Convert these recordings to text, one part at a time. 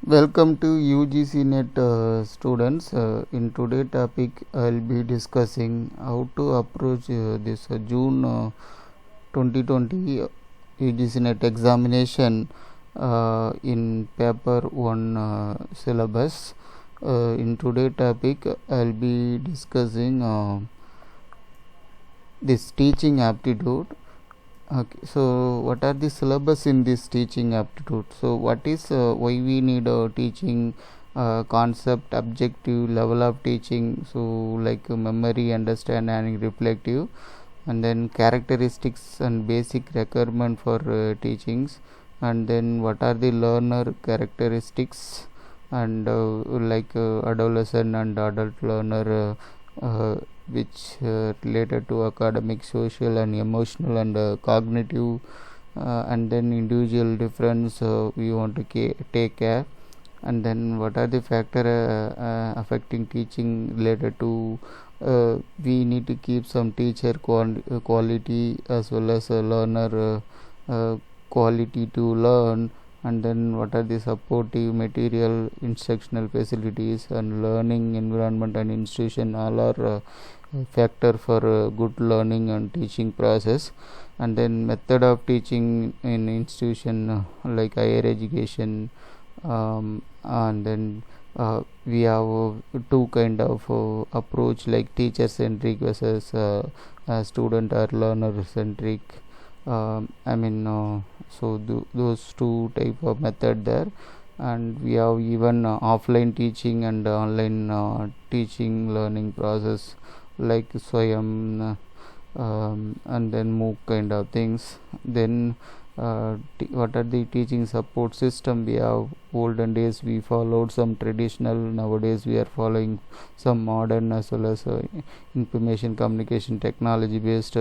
Welcome to UGC Net students. In today's topic, I'll be discussing how to approach this June 2020 UGC Net examination in paper 1 syllabus. In today's topic, I'll be discussing this teaching aptitude. Okay, so what are the syllabus in this teaching aptitude? So what is why we need teaching concept, objective, level of teaching, so like memory, understanding, reflective, and then characteristics and basic requirement for teachings, and then what are the learner characteristics, and adolescent and adult learner which related to academic, social and emotional and cognitive, and then individual difference we want to take care, and then what are the factor affecting teaching related to we need to keep some teacher quality as well as learner quality to learn, and then what are the supportive material, instructional facilities and learning environment and institution, all are factor for good learning and teaching process. And then method of teaching in institution like higher education, and then we have two kind of approach like teacher centric versus student or learner centric. Those two type of method there, and we have even offline teaching and online teaching learning process like Swayam, and then MOOC kind of things. Then what are the teaching support system? We have olden days we followed some traditional, nowadays we are following some modern as well as information communication technology based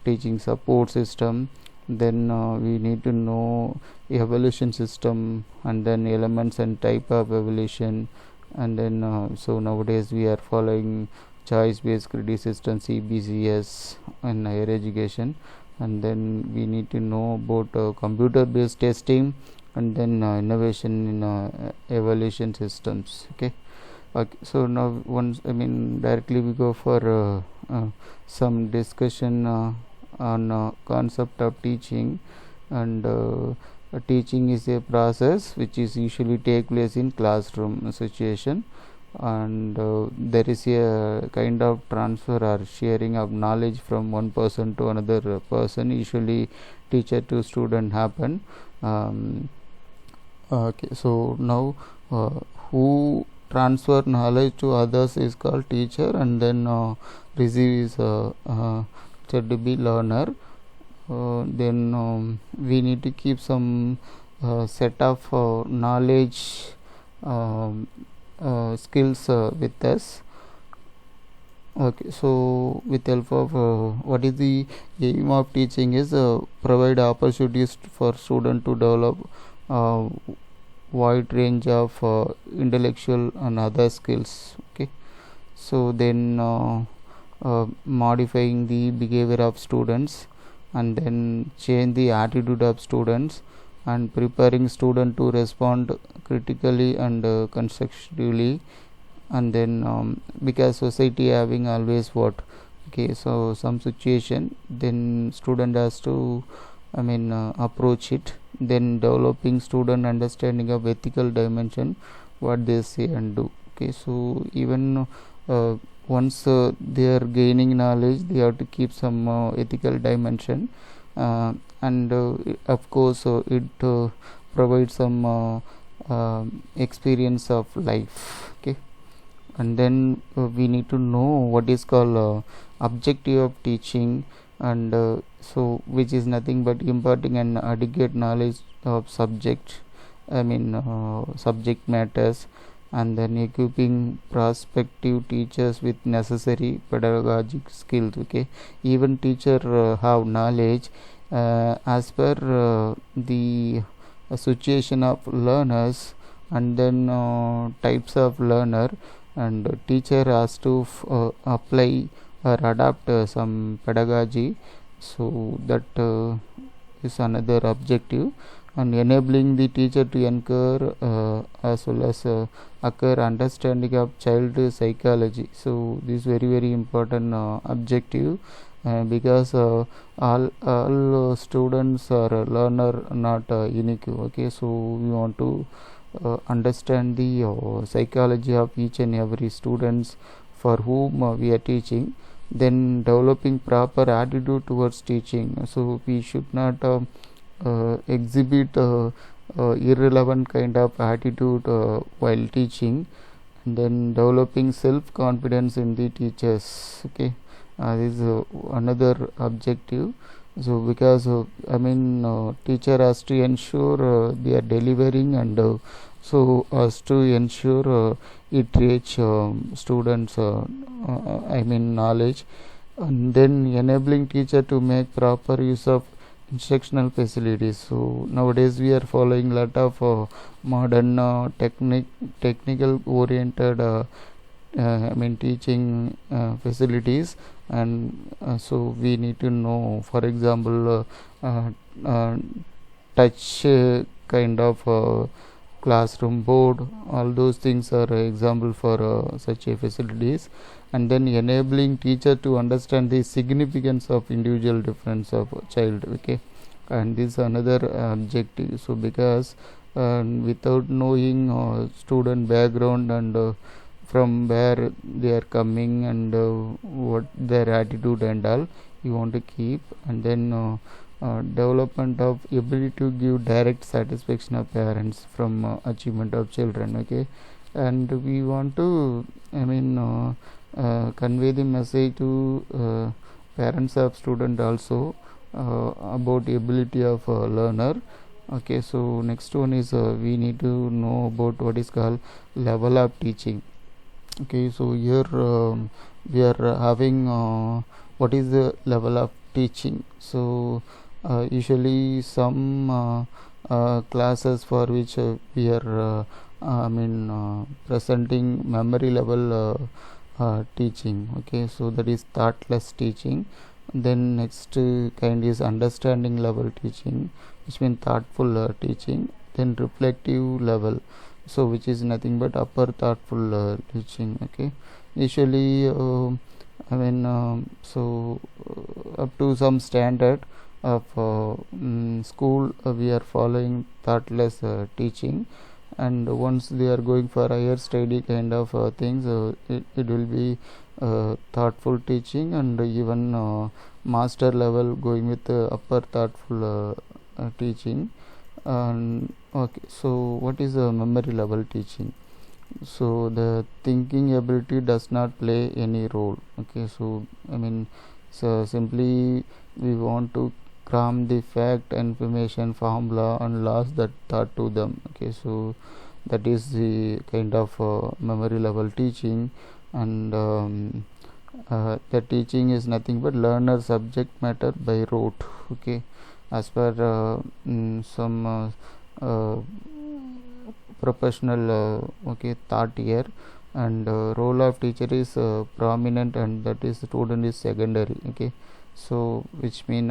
teaching support system. Then we need to know evaluation system and then elements and type of evaluation, and then so nowadays we are following choice based credit system CBCS in higher education. And then we need to know about computer based testing, and then innovation in evaluation systems. Okay, so now once directly we go for some discussion on concept of teaching. And teaching is a process which is usually take place in classroom situation, and there is a kind of transfer or sharing of knowledge from one person to another person, usually teacher to student happen. Okay, so now who transfer knowledge to others is called teacher, and then receive is said to be learner. Then we need to keep some set of knowledge skills with us. Okay, so with help of what is the aim of teaching is provide opportunities for student to develop wide range of intellectual and other skills. Okay, so then modifying the behavior of students, and then change the attitude of students, and preparing student to respond critically and constructively. And then because society having always what, okay, so some situation, then student has to approach it. Then developing student understanding of ethical dimension, what they say and do. Okay, so even once they are gaining knowledge, they have to keep some ethical dimension, and of course it provides some experience of life. Okay, and then we need to know what is called objective of teaching, and so which is nothing but imparting an adequate knowledge of subject matters, and then equipping prospective teachers with necessary pedagogic skills. Okay, even teacher have knowledge as per the situation of learners, and then types of learner, and teacher has to apply or adapt some pedagogy, so that is another objective. and enabling the teacher to incur as well as occur understanding of child psychology. So this is very important objective, because all students are a learner, not unique. Okay, so we want to understand the psychology of each and every students for whom we are teaching, then developing proper attitude towards teaching. So we should not exhibit irrelevant kind of attitude while teaching, and then developing self confidence in the teachers. Okay, this is another objective. So because teacher has to ensure they are delivering, and so as to ensure it reach students knowledge, and then enabling teacher to make proper use of instructional facilities. So nowadays we are following lot of modern technical oriented teaching facilities, and so we need to know, for example, touch kind of classroom board. All those things are example for such a facilities, and then enabling teacher to understand the significance of individual difference of child. Okay, and this is another objective. So because without knowing student background and from where they are coming and what their attitude and all, you want to keep, and then development of ability to give direct satisfaction of parents from achievement of children. Okay, and we want to convey the message to parents of student also about ability of learner. Okay, so next one is we need to know about what is called level of teaching. Okay, so here we are having what is the level of teaching. So usually some classes for which we are presenting memory level teaching. Okay, so that is thoughtless teaching. Then next kind is understanding level teaching, which means thoughtful teaching. Then reflective level, so which is nothing but upper thoughtful teaching. Okay, usually so up to some standard of school we are following thoughtless teaching, and once they are going for higher study kind of things, it will be thoughtful teaching, and even master level going with upper thoughtful teaching. Okay, so what is a memory level teaching? So the thinking ability does not play any role. Okay, so so simply we want to cram the fact, information, formula and laws that taught to them. Okay, so that is the kind of memory level teaching, and the teaching is nothing but learner subject matter by rote. Okay, as per some professional thought here, and role of teacher is prominent, and that is student is secondary. Okay, so which mean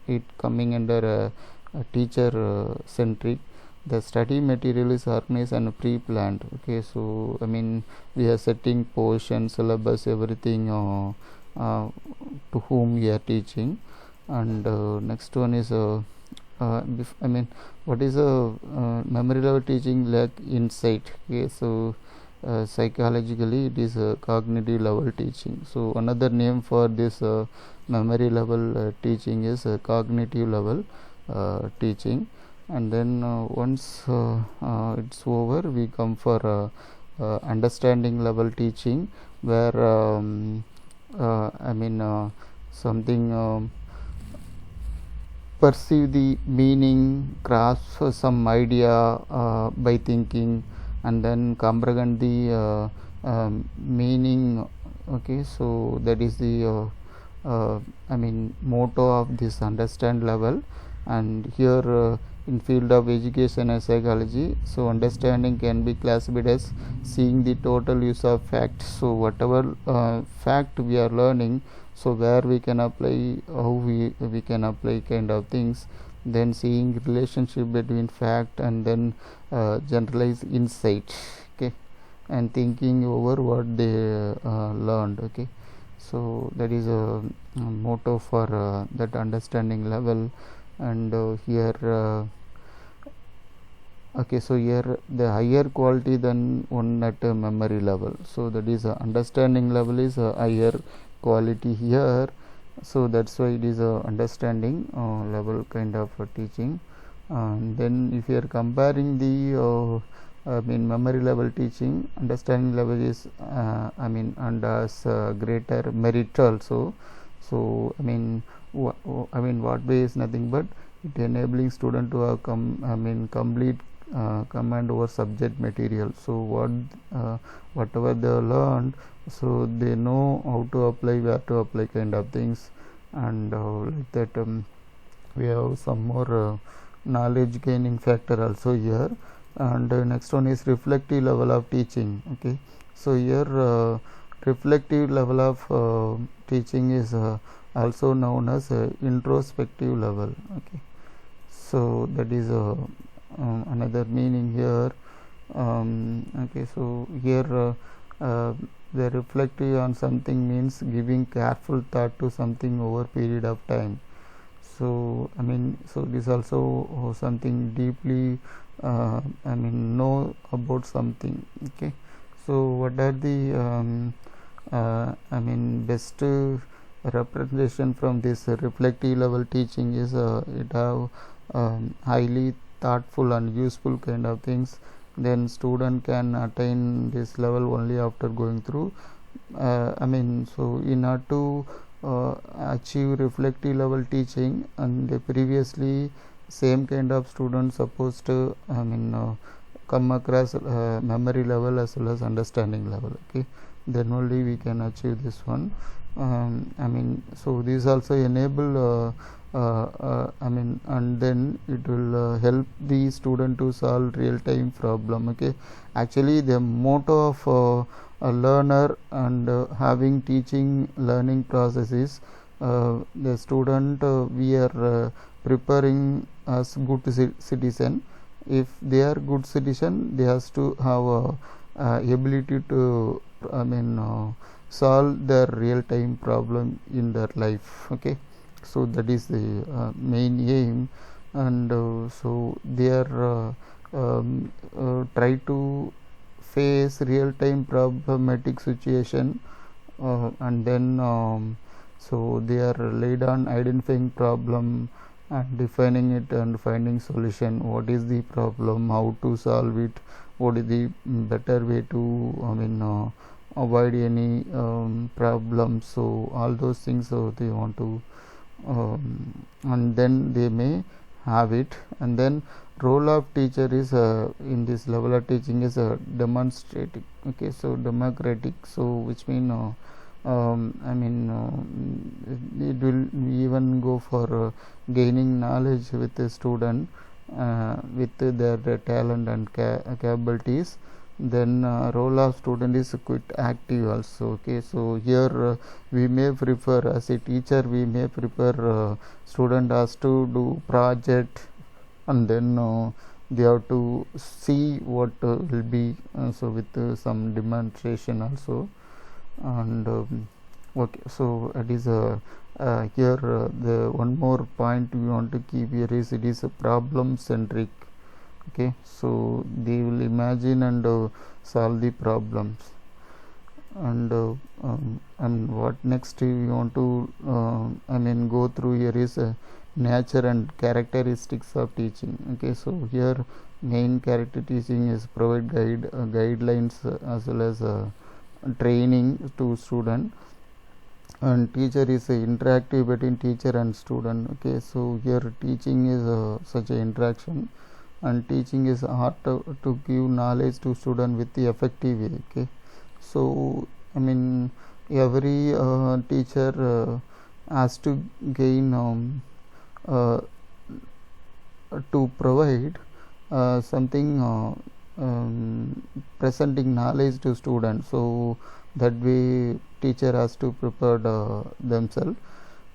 it coming under a teacher centric. The study material is organized and pre-planned. Okay, so we are setting portion, syllabus, everything to whom we are teaching. And next one is what is a memory level teaching? Like insight. Okay, so psychologically it is a cognitive level teaching. So another name for this memory level teaching is cognitive level teaching. And then once it's over, we come for understanding level teaching, where something perceive the meaning, grasp some idea by thinking, and then comprehend the meaning. Okay, so that is the motto of this understand level. And here in field of education and psychology, so understanding can be classified as seeing the total use of facts. So whatever fact we are learning, so where we can apply, how we can apply kind of things, then seeing relationship between fact, and then generalized insight, okay, and thinking over what they learned, okay. So that is a motto for that understanding level. And here okay, so here the higher quality than one at a memory level, so that is understanding level is a higher quality here. So that's why it is a understanding level kind of teaching. And then if you are comparing the memory level teaching, understanding level is and as greater merit also. So what way is nothing but it enabling student to have complete command over subject material. So whatever they learned, so they know how to apply, where to apply kind of things. And like that we have some more knowledge gaining factor also here. And next one is reflective level of teaching, okay. So here reflective level of teaching is also known as introspective level, okay. So that is another meaning here. Okay, so here the reflective on something means giving careful thought to something over period of time. So so this also something deeply know about something, okay. So what are the best representation from this reflective level teaching is it have highly thoughtful and useful kind of things. Then student can attain this level only after going through so in order to achieve reflective level teaching, and previously same kind of students supposed to come across memory level as well as understanding level, okay. Then only we can achieve this one. So this also enable and then it will help the student to solve real time problem, okay. Actually the motto of a learner and having teaching learning process is the student we are preparing as good citizen. If they are good citizen, they has to have ability to solve their real time problem in their life, okay. So that is the main aim. And so they are try to face real time problematic situation, and then so they are laid on identifying problem and defining it and finding solution. What is the problem, how to solve it, what is the better way to avoid any problems. So all those things they want to and then they may have it. And then role of teacher is in this level of teaching is demonstrative, okay. So democratic, so which mean it will even go for gaining knowledge with the student with their talent and capabilities. Then role of student is quite active also, okay. So here we may prefer, as a teacher we may prefer student has to do project, and then they have to see what will be so with some demonstration also. And okay, so it is here the one more point we want to keep here is it is a problem centric, okay. So they will imagine and solve the problems. And what next we want to go through here is nature and characteristics of teaching, okay. So here main character teaching is provide guidelines as well as training to student. And teacher is interactive between teacher and student, okay. So here teaching is such a interaction, and teaching is art to give knowledge to student with the effective way, okay. So every teacher has to gain to provide something presenting knowledge to students. So that way teacher has to prepare themselves.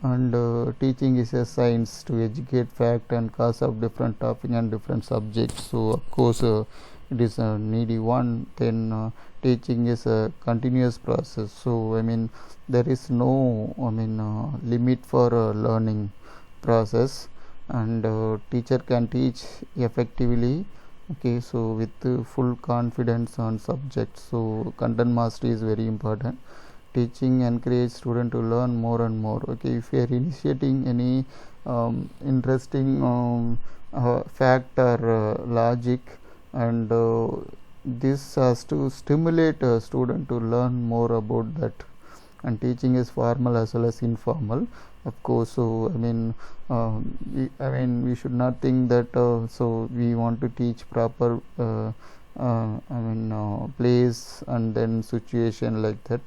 and teaching is a science to educate fact and cause of different topic and different subjects. So of course it is a needy one. Then teaching is a continuous process. So I mean there is no limit for learning process, and teacher can teach effectively, okay, so with full confidence on subject. So content mastery is very important. Teaching encourage student to learn more and more. Okay, if you are initiating any interesting fact or logic, and this has to stimulate a student to learn more about that. And teaching is formal as well as informal, of course. So we should not think that so we want to teach proper place and then situation like that.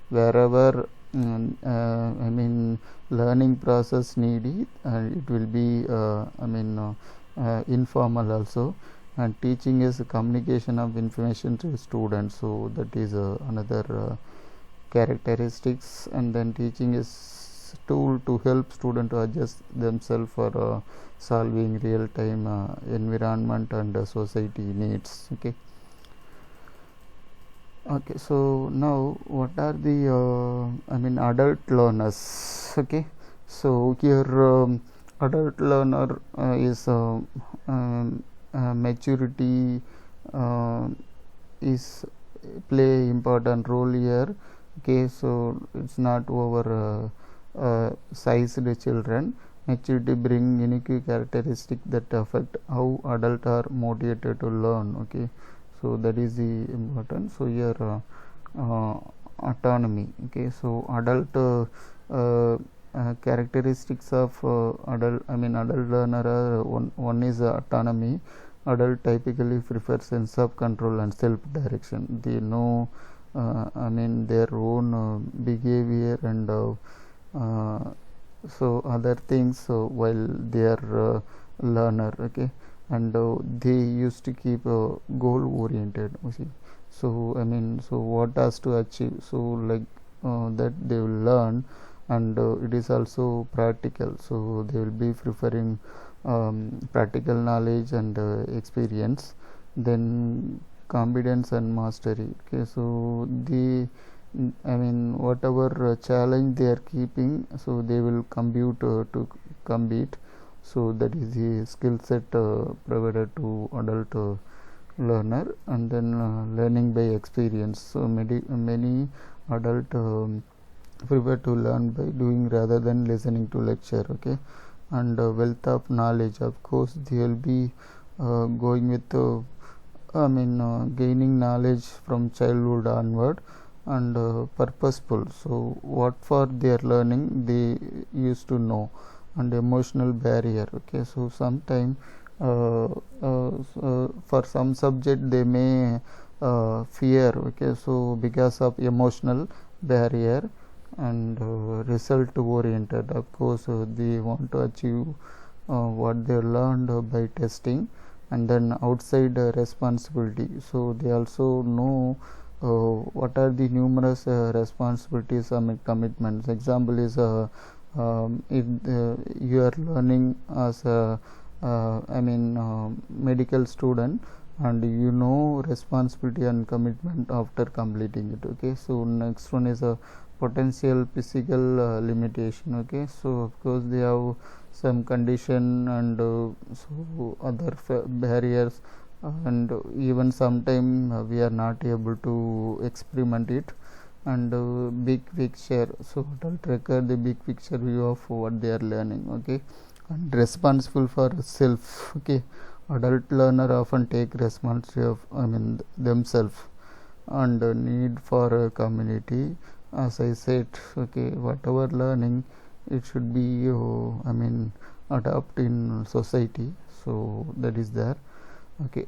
Wherever learning process needy, it will be informal also. And teaching is a communication of information to students, so that is another characteristics. And then teaching is tool to help student to adjust themselves for solving real time environment and society needs. Okay, so now what are the adult learners? Okay, so here adult learner is maturity is play important role here. Okay, so it's not over sized children. Maturity bring unique characteristic that affect how adult are motivated to learn. Okay, so that is the important. So here autonomy. Okay, so adult characteristics of adult learner are one is autonomy. Adult typically prefer sense of control and self direction. They know their own behavior and so other things while they are learner. Okay, and they used to keep goal oriented. So so what has to achieve, so like that they will learn, and it is also practical. So they will be preferring practical knowledge and experience. Then competence and mastery. Okay, so the whatever challenge they are keeping, so they will compute to compete. So that is the skill set provided to adult learner. And then learning by experience. So many adult prefer to learn by doing rather than listening to lecture. Okay, and wealth of knowledge, of course they will be going with gaining knowledge from childhood onward, and purposeful. So what for their learning they used to know. And emotional barrier. Okay, so sometime for some subject they may fear. Okay, so because of emotional barrier. And result oriented, of course they want to achieve what they learned by testing. And then outside responsibility, so they also know what are the numerous responsibilities and commitments. Example is if you are learning as a medical student, and you know responsibility and commitment after completing it. Okay, so next one is a potential physical limitation. Okay, so of course they have some condition, and so other barriers, and even sometime we are not able to experiment it. And big picture, so adult record the big picture view of what they are learning. Okay, and responsible for self. Okay, adult learner often take responsibility of themselves, and need for a community. As I said, okay, whatever learning, it should be adapt in society. So that is there. Okay,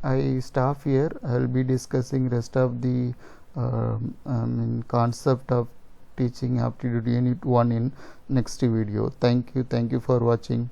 I stop here. I will be discussing rest of the concept of teaching aptitude unit 1 in next video. Thank you for watching.